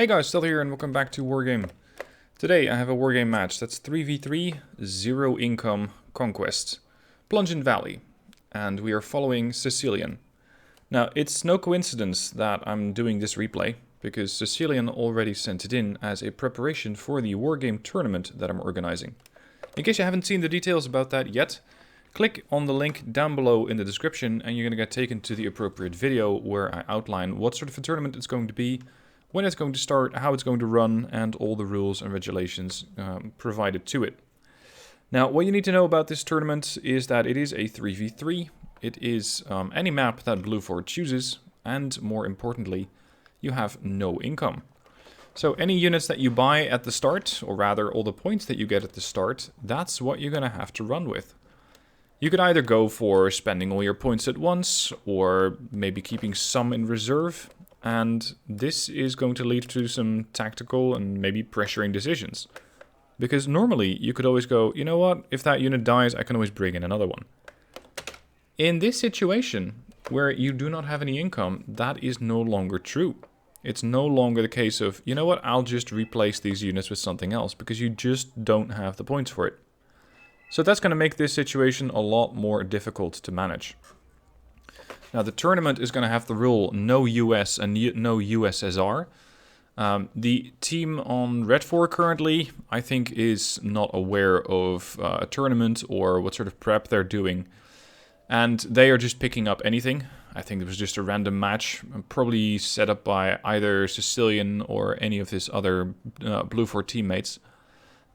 Hey guys, still here and welcome back to Wargame. Today I have a Wargame match that's 3v3, 0 income conquest. Plungin Valley. And we are following CeCilion. Now, it's no coincidence that I'm doing this replay, because CeCilion already sent it in as a preparation for the Wargame tournament that I'm organizing. In case you haven't seen the details about that yet, click on the link down below in the description and you're going to get taken to the appropriate video where I outline what sort of a tournament it's going to be, when it's going to start, how it's going to run, and all the rules and regulations provided to it. Now, what you need to know about this tournament is that it is a 3v3. It is any map that Blue 4 chooses, and more importantly, you have no income. So any units that you buy at the start, or rather all the points that you get at the start, that's what you're going to have to run with. You could either go for spending all your points at once, or maybe keeping some in reserve. And this is going to lead to some tactical and maybe pressuring decisions. Because normally you could always go, you know what, if that unit dies, I can always bring in another one. In this situation, where you do not have any income, that is no longer true. It's no longer the case of, you know what, I'll just replace these units with something else, because you just don't have the points for it. So that's going to make this situation a lot more difficult to manage. Now, the tournament is going to have the rule no US and no USSR. The team on Red 4 currently, I think, is not aware of a tournament or what sort of prep they're doing. And they are just picking up anything. I think it was just a random match, probably set up by either CeCilion or any of his other Blue 4 teammates.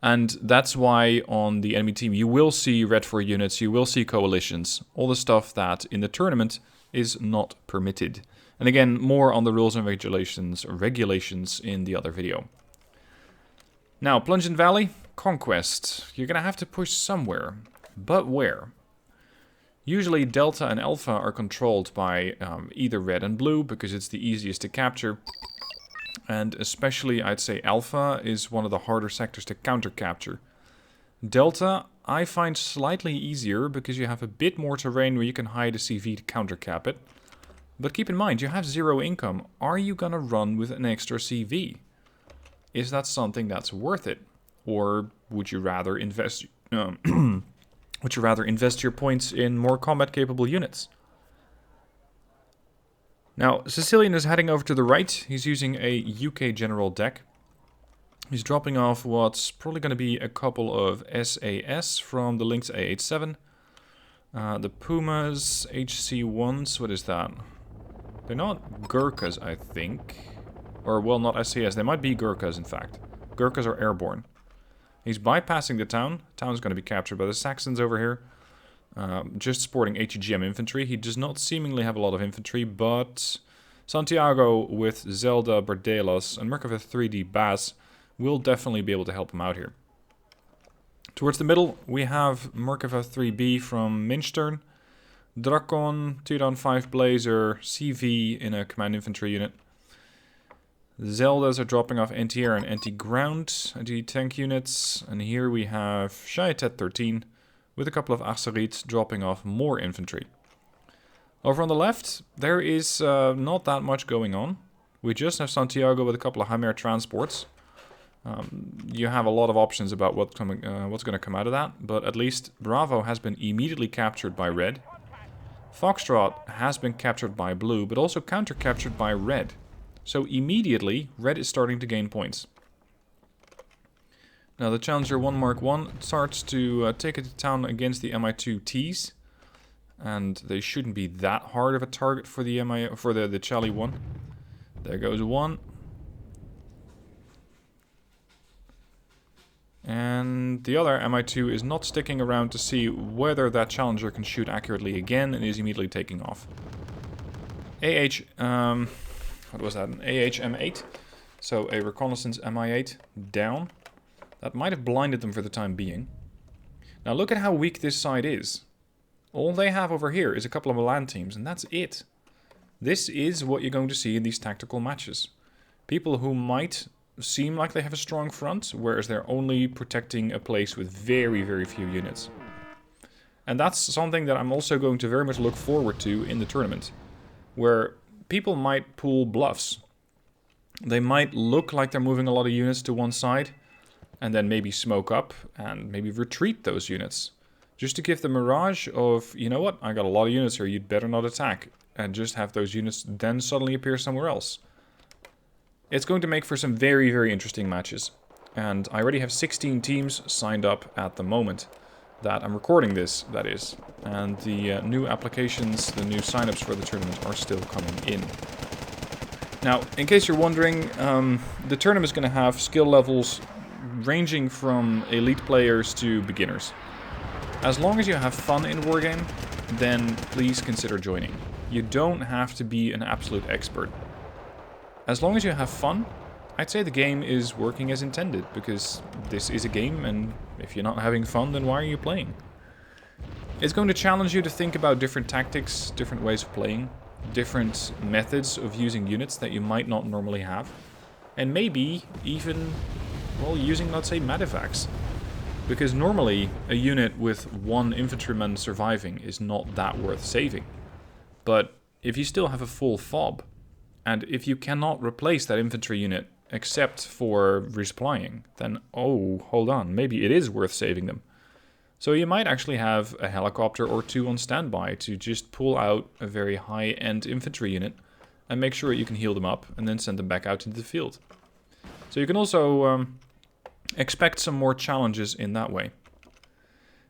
And that's why on the enemy team you will see Red 4 units, you will see coalitions, all the stuff that in the tournament is not permitted. And again, more on the rules and regulations in the other video. Now, Plungin Valley, Conquest. You're going to have to push somewhere. But where? Usually Delta and Alpha are controlled by either red and blue, because it's the easiest to capture. And especially, I'd say Alpha is one of the harder sectors to counter-capture. Delta, I find slightly easier because you have a bit more terrain where you can hide a CV to counter-cap it. But keep in mind, you have 0 income. Are you gonna run with an extra CV? Is that something that's worth it? Or would you rather invest your points in more combat-capable units? Now, CeCilion is heading over to the right. He's using a UK general deck. He's dropping off what's probably going to be a couple of SAS from the Lynx A87. The Pumas HC1s, what is that? They're not Gurkhas, I think. Or, well, not SAS. They might be Gurkhas, in fact. Gurkhas are airborne. He's bypassing the town. Town's going to be captured by the Saxons over here. Just sporting HEGM infantry. He does not seemingly have a lot of infantry, but Santiago with Zelda, Bardelos, and Merkava 3D Bass will definitely be able to help him out here. Towards the middle, we have Merkava 3B from Minstern, Drakon, 2-5 Blazer, CV in a command infantry unit. Zeldas are dropping off anti-air and anti-ground, anti-tank units, and here we have Shayatet 13 with a couple of Asarites dropping off more infantry. Over on the left, there is not that much going on. We just have Santiago with a couple of Hammer transports. You have a lot of options about what's going to come out of that, but at least Bravo has been immediately captured by red. Foxtrot has been captured by blue, but also counter-captured by red. So immediately, red is starting to gain points. Now the Challenger 1 Mark 1 starts to take it to town against the Mi2Ts. And they shouldn't be that hard of a target for the the Charlie 1. There goes one. And the other Mi2 is not sticking around to see whether that Challenger can shoot accurately again, and is immediately taking off. What was that? An AH-M8. So a reconnaissance Mi8 down. That might have blinded them for the time being. Now look at how weak this side is. All they have over here is a couple of Milan teams, and that's it. This is what you're going to see in these tactical matches. People who might seem like they have a strong front, whereas they're only protecting a place with very, very few units. And that's something that I'm also going to very much look forward to in the tournament, where people might pull bluffs. They might look like they're moving a lot of units to one side, and then maybe smoke up and maybe retreat those units. Just to give the mirage of, you know what, I got a lot of units here, you'd better not attack. And just have those units then suddenly appear somewhere else. It's going to make for some very, very interesting matches. And I already have 16 teams signed up at the moment that I'm recording this, that is. And the new applications, the new signups for the tournament are still coming in. Now, in case you're wondering, the tournament is going to have skill levels ranging from elite players to beginners. As long as you have fun in Wargame, then please consider joining. You don't have to be an absolute expert. As long as you have fun, I'd say the game is working as intended, because this is a game, and if you're not having fun, then why are you playing? It's going to challenge you to think about different tactics, different ways of playing, different methods of using units that you might not normally have, and maybe even, well, using, let's say, Medivacs. Because normally, a unit with one infantryman surviving is not that worth saving. But if you still have a full fob, and if you cannot replace that infantry unit except for resupplying, then, oh, hold on, maybe it is worth saving them. So you might actually have a helicopter or two on standby to just pull out a very high-end infantry unit and make sure you can heal them up and then send them back out into the field. So you can also expect some more challenges in that way.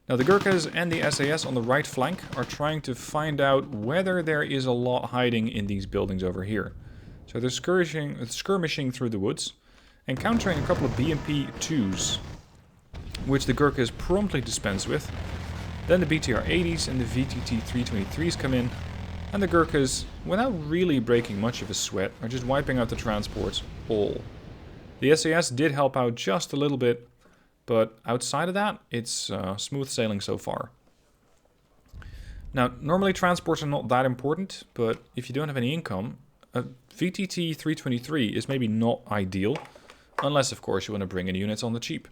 Now the Gurkhas and the SAS on the right flank are trying to find out whether there is a lot hiding in these buildings over here. So they're skirmishing through the woods, encountering a couple of BMP-2s, which the Gurkhas promptly dispense with. Then the BTR-80s and the VTT-323s come in, and the Gurkhas, without really breaking much of a sweat, are just wiping out the transports all. The SAS did help out just a little bit, but outside of that, it's smooth sailing so far. Now, normally transports are not that important, but if you don't have any income, a VTT-323 is maybe not ideal, unless of course you want to bring in units on the cheap.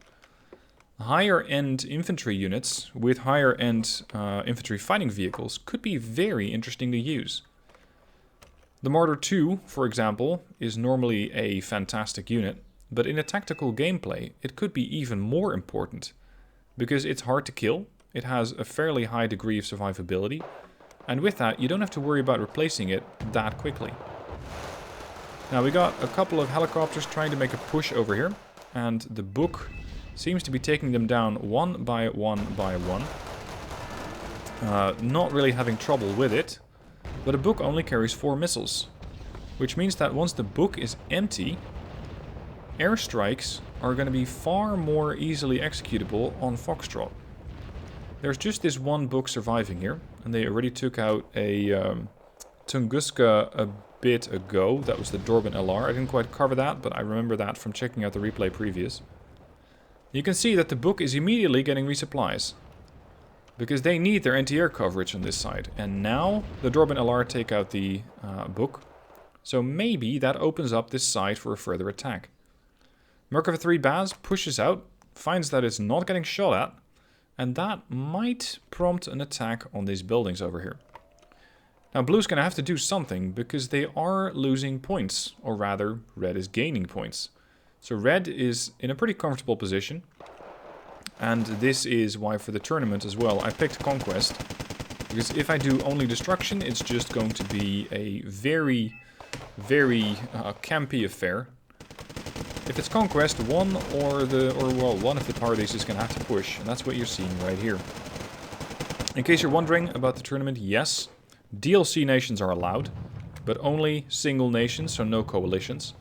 Higher end infantry units with higher end infantry fighting vehicles could be very interesting to use. The Marder 2, for example, is normally a fantastic unit, but in a tactical gameplay it could be even more important, because it's hard to kill, it has a fairly high degree of survivability, and with that you don't have to worry about replacing it that quickly. Now we got a couple of helicopters trying to make a push over here, and the book seems to be taking them down one by one by one. Not really having trouble with it, but a book only carries 4 missiles, which means that once the book is empty, airstrikes are going to be far more easily executable on Foxtrot. There's just this one book surviving here, and they already took out a Tunguska a bit ago. That was the Dorban LR. I didn't quite cover that, but I remember that from checking out the replay previous. You can see that the book is immediately getting resupplies, because they need their anti-air coverage on this side. And now the Dorban LR take out the book, so maybe that opens up this side for a further attack. Merkava 3 Baz pushes out, finds that it's not getting shot at, and that might prompt an attack on these buildings over here. Now blue's gonna have to do something, because they are losing points, or rather, red is gaining points. So red is in a pretty comfortable position, and this is why for the tournament as well I picked Conquest, because if I do only destruction, it's just going to be a very, very campy affair. If it's Conquest, one of the parties is going to have to push, and that's what you're seeing right here. In case you're wondering about the tournament, yes, DLC nations are allowed, but only single nations, so no coalitions.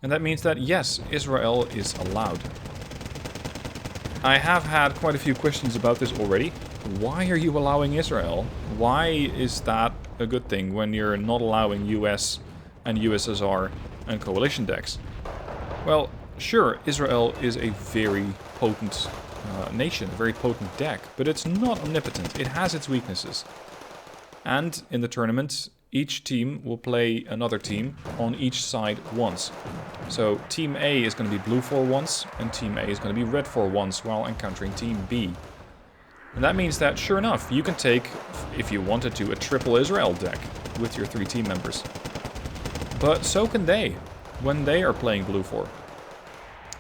And that means that, yes, Israel is allowed. I have had quite a few questions about this already. Why are you allowing Israel? Why is that a good thing when you're not allowing US and USSR and coalition decks? Well, sure, Israel is a very potent nation, a very potent deck, but it's not omnipotent. It has its weaknesses. And in the tournament, each team will play another team on each side once. So Team A is going to be blue for once, and Team A is going to be red for once while encountering Team B. And that means that, sure enough, you can take, if you wanted to, a triple Israel deck with your 3 team members. But so can they. when they are playing blue 4.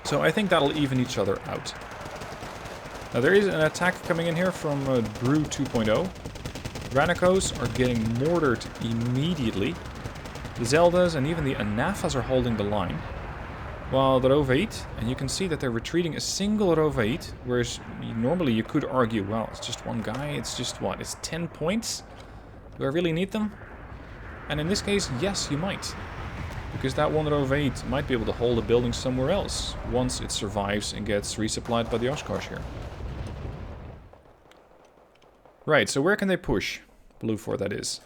So I think that'll even each other out. Now there is an attack coming in here from Brew 2.0. Granicos are getting mortared immediately. The Zeldas and even the Anafas are holding the line. While the Rovait, and you can see that they're retreating a single Rovait, whereas normally you could argue, well, it's just one guy, it's just what, it's 10 points? Do I really need them? And in this case, yes, you might. Because that one Rovait might be able to hold a building somewhere else, once it survives and gets resupplied by the Oshkosh here. Right, so where can they push? Blue 4, that is.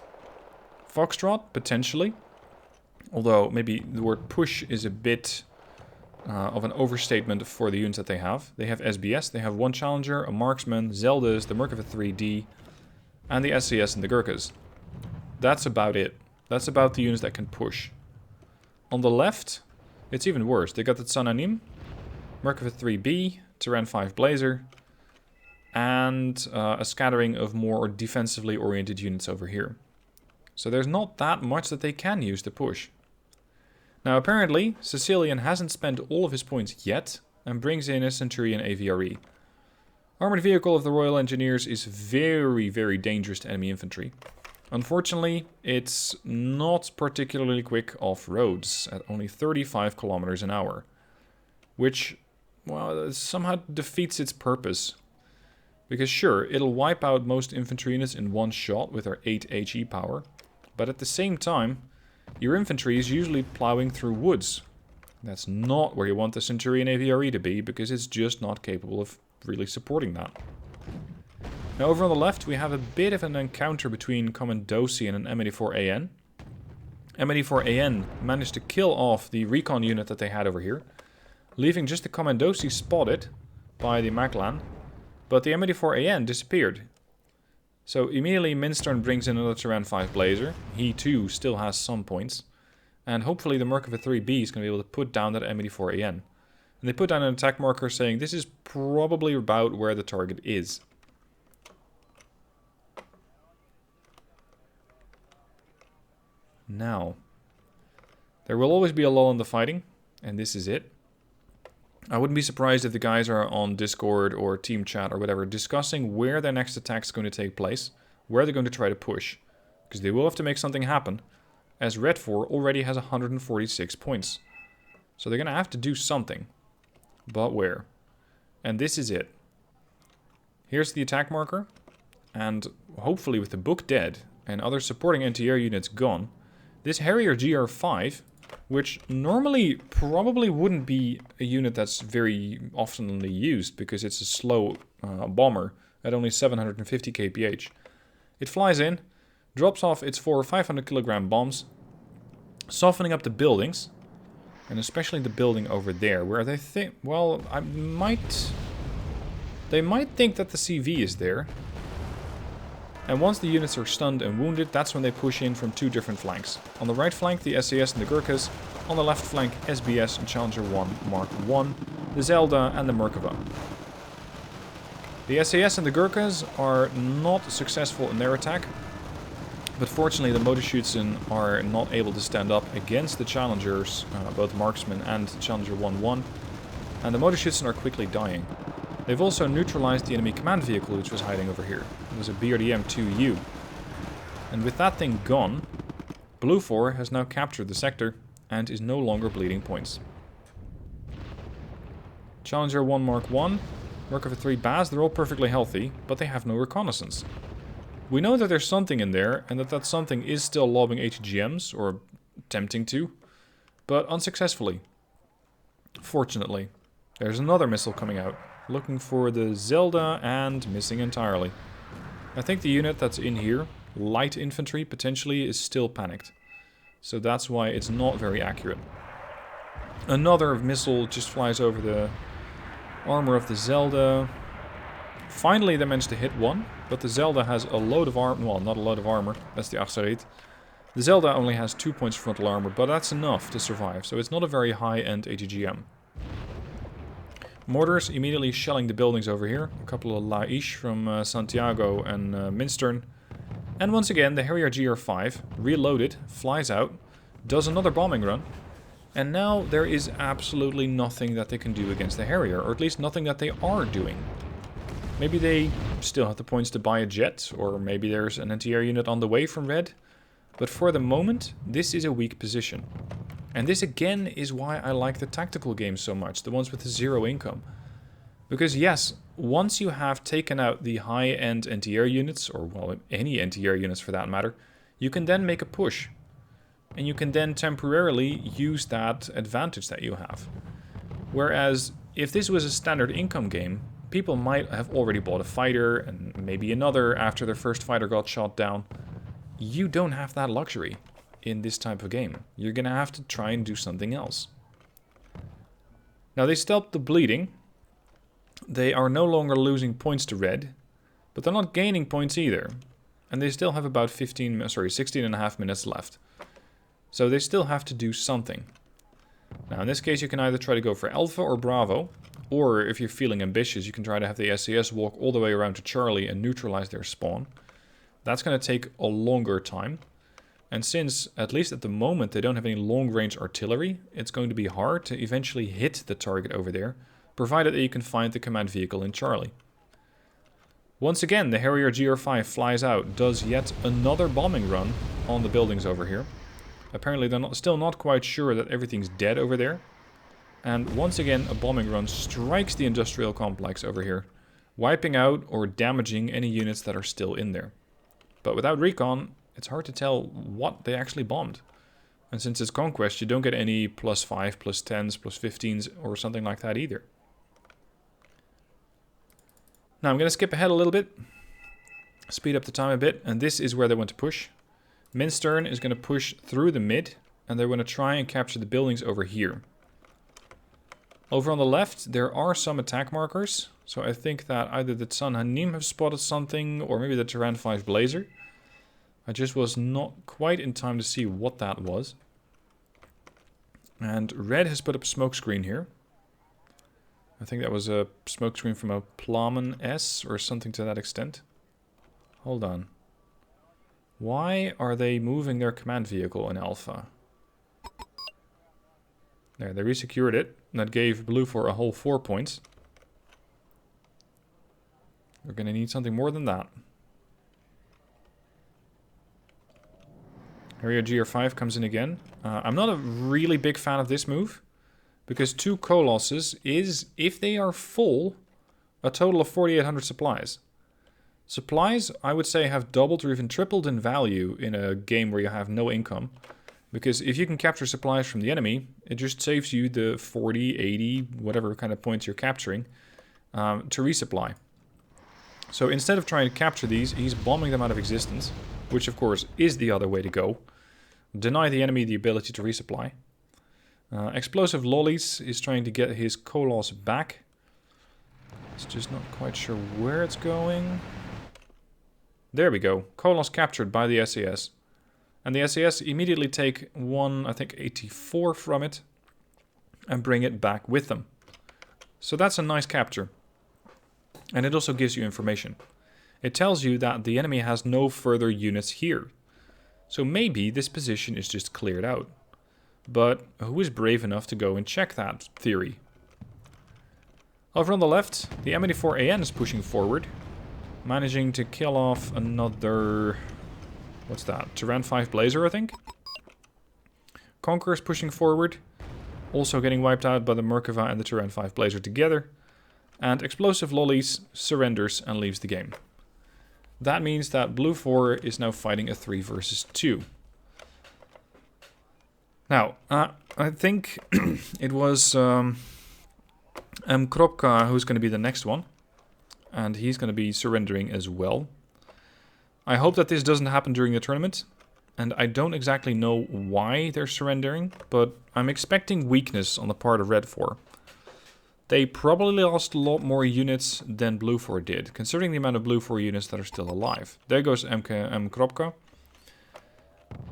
Foxtrot, potentially. Although, maybe the word push is a bit of an overstatement for the units that they have. They have SBS, they have one Challenger, a Marksman, Zeldas, the Merkava 3D, and the SCS and the Gurkhas. That's about it. That's about the units that can push. On the left, it's even worse. They got the Tsananim, Merkava 3B, Terran 5 Blazer, and a scattering of more defensively oriented units over here. So there's not that much that they can use to push. Now apparently, CeCilion hasn't spent all of his points yet, and brings in a Centurion AVRE. Armored Vehicle of the Royal Engineers is very, very dangerous to enemy infantry. Unfortunately, it's not particularly quick off roads, at only 35 kilometers an hour. Which, well, somehow defeats its purpose. Because sure, it'll wipe out most infantry units in one shot with our 8 HE power, but at the same time, your infantry is usually plowing through woods. That's not where you want the Centurion AVRE to be, because it's just not capable of really supporting that. Now over on the left, we have a bit of an encounter between Commandosi and an M84AN. M84AN managed to kill off the recon unit that they had over here, leaving just the Commandosi spotted by the Maclan, but the M84AN disappeared. So immediately Minstern brings in another Terran 5 Blazer. He too still has some points. And hopefully the Merkava 3B is going to be able to put down that M84AN. And they put down an attack marker saying this is probably about where the target is. Now, there will always be a lull in the fighting, and this is it. I wouldn't be surprised if the guys are on Discord or Team Chat or whatever discussing where their next attack is going to take place, where they're going to try to push. Because they will have to make something happen, as Red 4 already has 146 points. So they're going to have to do something. But where? And this is it. Here's the attack marker, and hopefully with the book dead and other supporting NTR units gone, this Harrier GR5, which normally probably wouldn't be a unit that's very oftenly used because it's a slow bomber at only 750 kph. It flies in, drops off its 4 500 kilogram bombs, softening up the buildings, and especially the building over there, where they think, well, they might think that the CV is there. And once the units are stunned and wounded, that's when they push in from two different flanks. On the right flank, the SAS and the Gurkhas. On the left flank, SBS and Challenger 1 Mark 1, the Zelda and the Merkava. The SAS and the Gurkhas are not successful in their attack, but fortunately the Motorschützen are not able to stand up against the Challengers, both Marksman and Challenger 1-1, and the Motorschützen are quickly dying. They've also neutralized the enemy command vehicle which was hiding over here. It was a BRDM-2U. And with that thing gone, Blue 4 has now captured the sector and is no longer bleeding points. Challenger 1 Mark 1, Merkava 3 Baz, they're all perfectly healthy, but they have no reconnaissance. We know that there's something in there, and that something is still lobbing ATGMs, or attempting to, but unsuccessfully. Fortunately, there's another missile coming out, looking for the Zelda and missing entirely. I think the unit that's in here, light infantry potentially, is still panicked. So that's why it's not very accurate. Another missile just flies over the armor of the Zelda. Finally they managed to hit one, but the Zelda has a load of armor, well, not a load of armor, that's the Achsarit. The Zelda only has 2 points frontal armor, but that's enough to survive, so it's not a very high-end ATGM. Mortars immediately shelling the buildings over here. A couple of Laish from Santiago and Minstern. And once again, the Harrier GR5, reloaded, flies out, does another bombing run, And now there is absolutely nothing that they can do against the Harrier, or at least nothing that they are doing. Maybe they still have the points to buy a jet, or maybe there's an anti-air unit on the way from red. But for the moment, this is a weak position. And this again is why I like the tactical games so much, the ones with the 0 income. Because yes, once you have taken out the high-end anti-air units, or well, any anti-air units for that matter, you can then make a push. And you can then temporarily use that advantage that you have. Whereas, if this was a standard income game, people might have already bought a fighter, and maybe another after their first fighter got shot down. You don't have that luxury in this type of game. You're gonna have to try and do something else. Now they stopped the bleeding. They are no longer losing points to red, but they're not gaining points either. And they still have about 16 and a half minutes left. So they still have to do something. Now in this case you can either try to go for Alpha or Bravo, or if you're feeling ambitious you can try to have the SAS walk all the way around to Charlie and neutralize their spawn. That's going to take a longer time. And since, at least at the moment, they don't have any long-range artillery, it's going to be hard to eventually hit the target over there, provided that you can find the command vehicle in Charlie. Once again, the Harrier GR5 flies out, does yet another bombing run on the buildings over here. Apparently they're still not quite sure that everything's dead over there. And once again, a bombing run strikes the industrial complex over here, wiping out or damaging any units that are still in there. But without recon, it's hard to tell what they actually bombed. And since it's Conquest, you don't get any +5, +10s, +15s, or something like that either. Now I'm going to skip ahead a little bit, speed up the time a bit, and this is where they want to push. Minstern is going to push through the mid, and they're going to try and capture the buildings over here. Over on the left, there are some attack markers, so I think that either the Tsan Hanim have spotted something, or maybe the Terran 5 Blazer. I just was not quite in time to see what that was. And red has put up a smoke screen here. I think that was a smoke screen from a Moleemann S or something to that extent. Hold on. Why are they moving their command vehicle in Alpha? There, they resecured it. And that gave blue for a whole 4 points. We're going to need something more than that. Harrier GR5 comes in again. I'm not a really big fan of this move, because 2 Colossus is, if they are full, a total of 4,800 supplies. Supplies, I would say, have doubled or even tripled in value in a game where you have no income. Because if you can capture supplies from the enemy, it just saves you the 40, 80, whatever kind of points you're capturing, to resupply. So instead of trying to capture these, he's bombing them out of existence, which of course is the other way to go. Deny the enemy the ability to resupply. Explosive Lollies is trying to get his Coloss back. It's just not quite sure where it's going. There we go. Coloss captured by the SAS. And the SAS immediately take one, I think 84 from it, and bring it back with them. So that's a nice capture. And it also gives you information. It tells you that the enemy has no further units here. So maybe this position is just cleared out. But who is brave enough to go and check that theory? Over on the left, the M84AN is pushing forward, managing to kill off another... What's that? Terran 5 Blazer, I think? Conqueror is pushing forward, also getting wiped out by the Merkava and the Terran 5 Blazer together. And Explosive Lollies surrenders and leaves the game. That means that Blue 4 is now fighting a 3 versus 2. Now, I think it was Kropka who's going to be the next one. And he's going to be surrendering as well. I hope that this doesn't happen during the tournament. And I don't exactly know why they're surrendering, but I'm expecting weakness on the part of Red 4. They probably lost a lot more units than Blue 4 did, considering the amount of Blue 4 units that are still alive. There goes M. Kropka.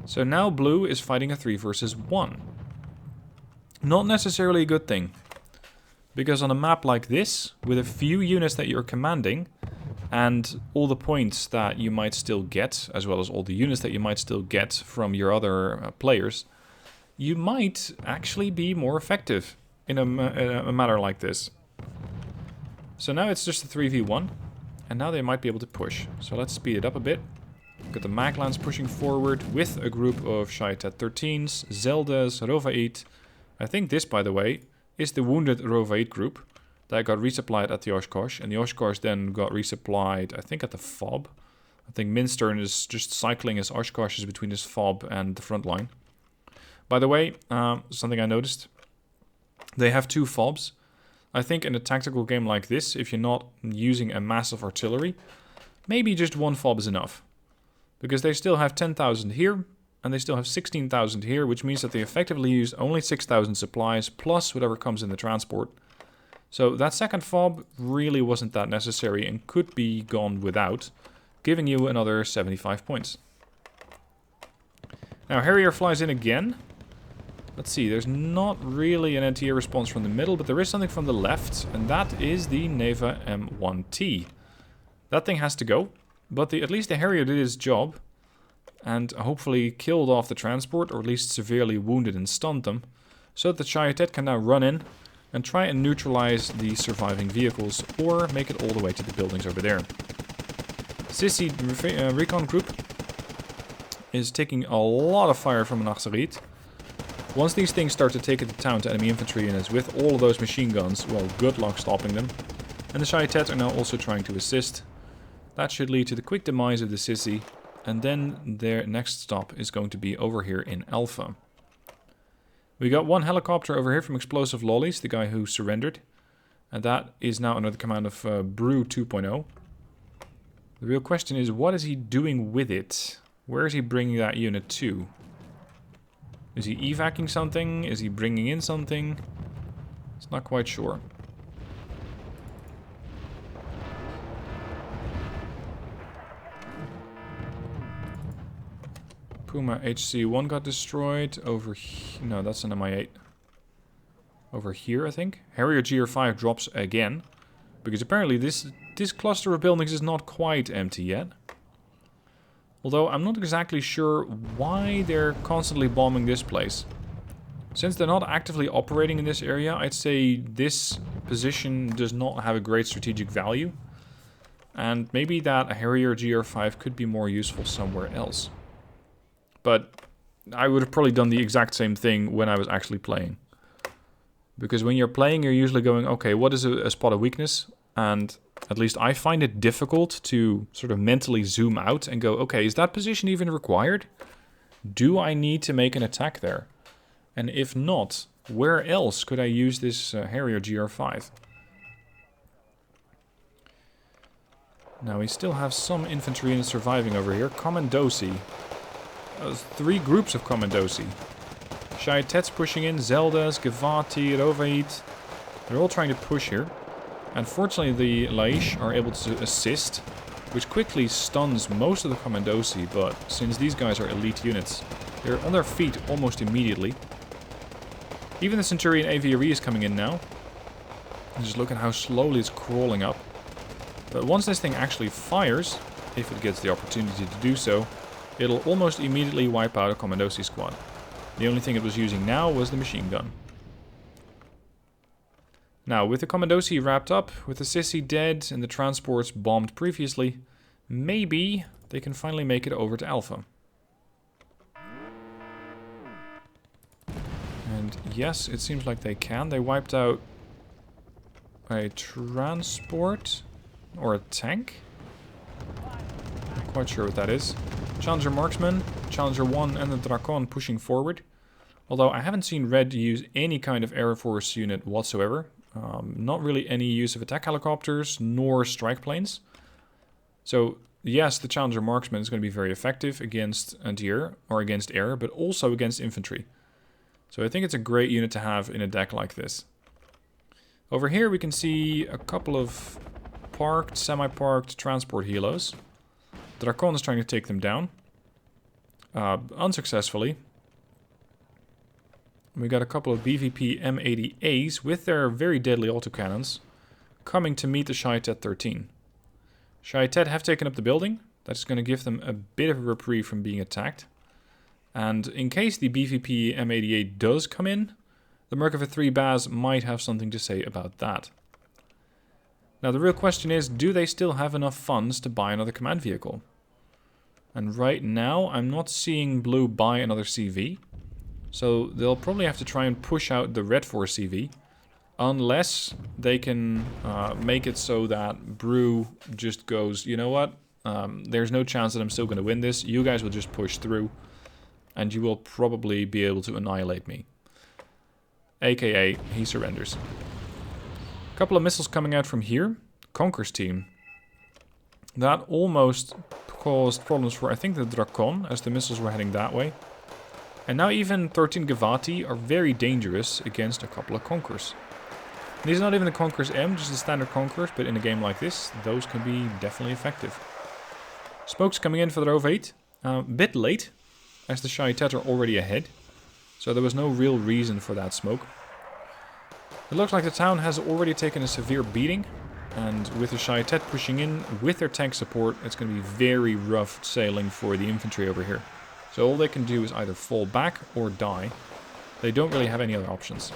So now Blue is fighting a 3 versus 1. Not necessarily a good thing. Because on a map like this, with a few units that you're commanding, and all the points that you might still get, as well as all the units that you might still get from your other players, you might actually be more effective in a matter like this. So now it's just a 3v1, and now they might be able to push. So let's speed it up a bit. Got the Maglans pushing forward with a group of Shaitet 13s, Zeldas, Rovaid. I think this, by the way, is the wounded Rovaid group that got resupplied at the Oshkosh, and the Oshkosh then got resupplied, I think, at the FOB. I think Minstern is just cycling his Oshkoshes between his FOB and the front line. By the way, something I noticed, they have 2 FOBs. I think in a tactical game like this, if you're not using a massive artillery, maybe just 1 FOB is enough. Because they still have 10,000 here, and they still have 16,000 here, which means that they effectively use only 6,000 supplies, plus whatever comes in the transport. So that second FOB really wasn't that necessary and could be gone without, giving you another 75 points. Now Harrier flies in again. Let's see, there's not really an anti-air response from the middle, but there is something from the left, and that is the Neva M1T. That thing has to go, but at least the Harrier did its job, and hopefully killed off the transport, or at least severely wounded and stunned them, so that the Chayotet can now run in and try and neutralize the surviving vehicles, or make it all the way to the buildings over there. Sissy Recon Group is taking a lot of fire from an Achsarit. Once these things start to take it to town to enemy infantry and it's with all of those machine guns, well, good luck stopping them. And the Chayotet are now also trying to assist. That should lead to the quick demise of the Sissy, and then their next stop is going to be over here in Alpha. We got 1 helicopter over here from Explosive Lollies, the guy who surrendered. And that is now under the command of Brew 2.0. The real question is, what is he doing with it? Where is he bringing that unit to? Is he evacing something? Is he bringing in something? It's not quite sure. Puma HC1 got destroyed. Over here. No, that's an Mi-8. Over here, I think. Harrier GR5 drops again. Because apparently this cluster of buildings is not quite empty yet. Although I'm not exactly sure why they're constantly bombing this place. Since they're not actively operating in this area, I'd say this position does not have a great strategic value. And maybe that Harrier GR5 could be more useful somewhere else. But I would have probably done the exact same thing when I was actually playing. Because when you're playing, you're usually going, okay, what is a spot of weakness? And at least I find it difficult to sort of mentally zoom out and go, okay, is that position even required? Do I need to make an attack there? And if not, where else could I use this Harrier GR5? Now we still have some infantry units surviving over here. Commandosi. 3 groups of Commandosi. Shaitet's pushing in, Zeldas, Gavati, Rovaid. They're all trying to push here. Unfortunately, the Laish are able to assist, which quickly stuns most of the Commandosi, but since these guys are elite units, they're on their feet almost immediately. Even the Centurion Aviary is coming in now. Just look at how slowly it's crawling up. But once this thing actually fires, if it gets the opportunity to do so, it'll almost immediately wipe out a Commandosi squad. The only thing it was using now was the machine gun. Now, with the Commandosi wrapped up, with the Sissy dead and the transports bombed previously, maybe they can finally make it over to Alpha. And yes, it seems like they can. They wiped out a transport or a tank. Not quite sure what that is. Challenger Marksman, Challenger 1 and the Drakon pushing forward. Although I haven't seen Red use any kind of Air Force unit whatsoever. Not really any use of attack helicopters nor strike planes. So yes, the Challenger Marksman is going to be very effective against anti-air or against air, but also against infantry. So I think it's a great unit to have in a deck like this. Over here we can see a couple of parked, semi-parked transport helos. Drakon is trying to take them down. Unsuccessfully. We got a couple of BVP M80As with their very deadly autocannons coming to meet the Chayotet 13. Chayotet have taken up the building. That's going to give them a bit of a reprieve from being attacked. And in case the BVP M88 does come in, the Merkava 3 Baz might have something to say about that. Now the real question is, do they still have enough funds to buy another command vehicle? And right now, I'm not seeing Blue buy another CV. So they'll probably have to try and push out the Red 4 CV. Unless they can make it so that Brew just goes, you know what? There's no chance that I'm still going to win this. You guys will just push through. And you will probably be able to annihilate me. AKA, he surrenders. A couple of missiles coming out from here. Conquer's team. That almost caused problems for, I think, the Drakon, as the missiles were heading that way. And now even 13 Gavati are very dangerous against a couple of Conquers. These are not even the Conquerors M, just the standard Conquerors, but in a game like this, those can be definitely effective. Smokes coming in for the Rove 8. Bit late, as the Shaitet are already ahead. So there was no real reason for that smoke. It looks like the town has already taken a severe beating. And with the Shaitet pushing in with their tank support, it's going to be very rough sailing for the infantry over here. So all they can do is either fall back or die. They don't really have any other options.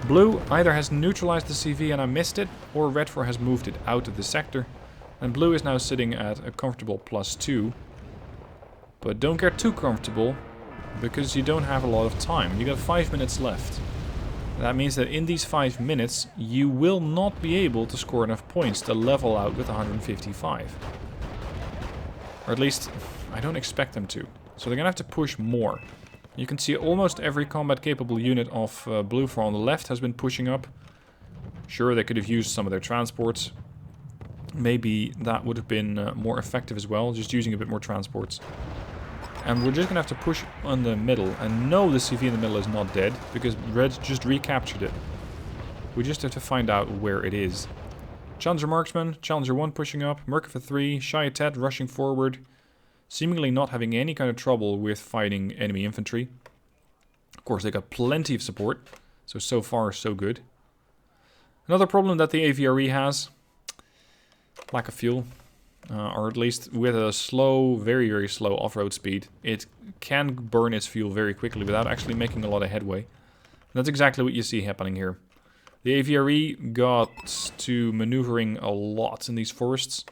Blue either has neutralized the CV and I missed it, or Red 4 has moved it out of the sector. And Blue is now sitting at a comfortable +2. But don't get too comfortable, because you don't have a lot of time. You got 5 minutes left. That means that in these 5 minutes, you will not be able to score enough points to level out with 155. Or at least, I don't expect them to. So they're going to have to push more. You can see almost every combat-capable unit of Blue 4 on the left has been pushing up. Sure, they could have used some of their transports. Maybe that would have been more effective as well, just using a bit more transports. And we're just going to have to push on the middle. And no, the CV in the middle is not dead, because Red just recaptured it. We just have to find out where it is. Challenger Marksman, Challenger 1 pushing up, Merkava 3, Shaitet rushing forward, seemingly not having any kind of trouble with fighting enemy infantry. Of course, they got plenty of support, so far so good. Another problem that the AVRE has, lack of fuel. Or at least with a slow, very, very slow off-road speed, it can burn its fuel very quickly without actually making a lot of headway. And that's exactly what you see happening here. The AVRE got to maneuvering a lot in these forests,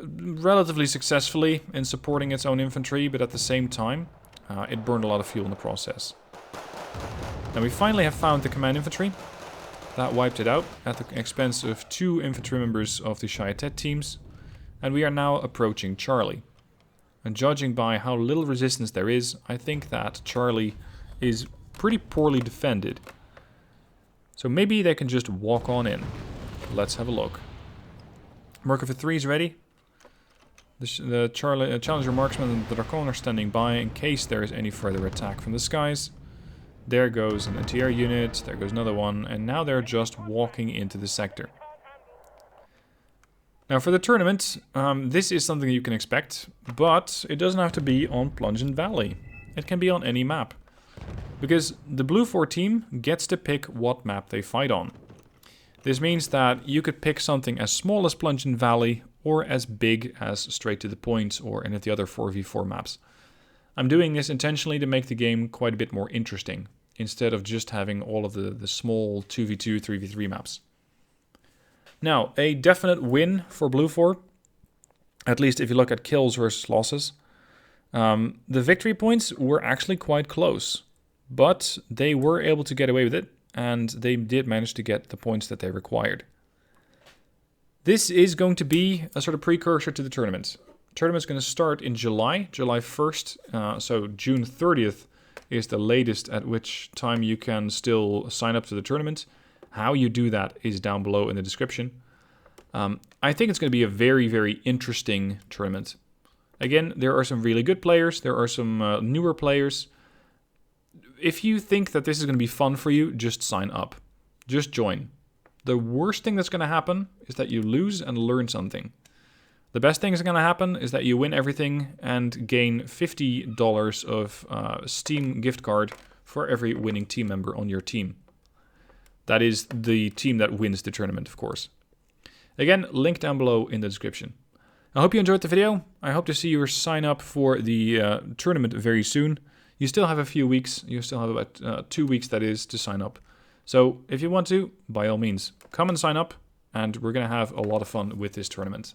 relatively successfully in supporting its own infantry, but at the same time, it burned a lot of fuel in the process. Now we finally have found the command infantry. That wiped it out at the expense of 2 infantry members of the Shaitet teams. And we are now approaching Charlie. And judging by how little resistance there is, I think that Charlie is pretty poorly defended. So maybe they can just walk on in. Let's have a look. Merkava 3 is ready. The Challenger Marksman and the Drakon are standing by in case there is any further attack from the skies. There goes an anti-air unit, there goes another one, and now they're just walking into the sector. Now for the tournament, this is something you can expect, but it doesn't have to be on Plungent Valley. It can be on any map. Because the Blue 4 team gets to pick what map they fight on. This means that you could pick something as small as Plungent Valley, or as big as Straight to the Point, or any of the other 4v4 maps. I'm doing this intentionally to make the game quite a bit more interesting, instead of just having all of the small 2v2, 3v3 maps. Now, a definite win for Blue 4, at least if you look at kills versus losses. The victory points were actually quite close, but they were able to get away with it, and they did manage to get the points that they required. This is going to be a sort of precursor to the tournament. The tournament's going to start in July 1st, so June 30th is the latest at which time you can still sign up to the tournament. How you do that is down below in the description. I think it's going to be a very, very interesting tournament. Again, there are some really good players. There are some newer players. If you think that this is going to be fun for you, just sign up. Just join. The worst thing that's going to happen is that you lose and learn something. The best thing that's going to happen is that you win everything and gain $50 of Steam gift card for every winning team member on your team. That is the team that wins the tournament, of course. Again, link down below in the description. I hope you enjoyed the video. I hope to see you sign up for the tournament very soon. You still have a few weeks. You still have about 2 weeks, that is, to sign up. So if you want to, by all means, come and sign up, and we're going to have a lot of fun with this tournament.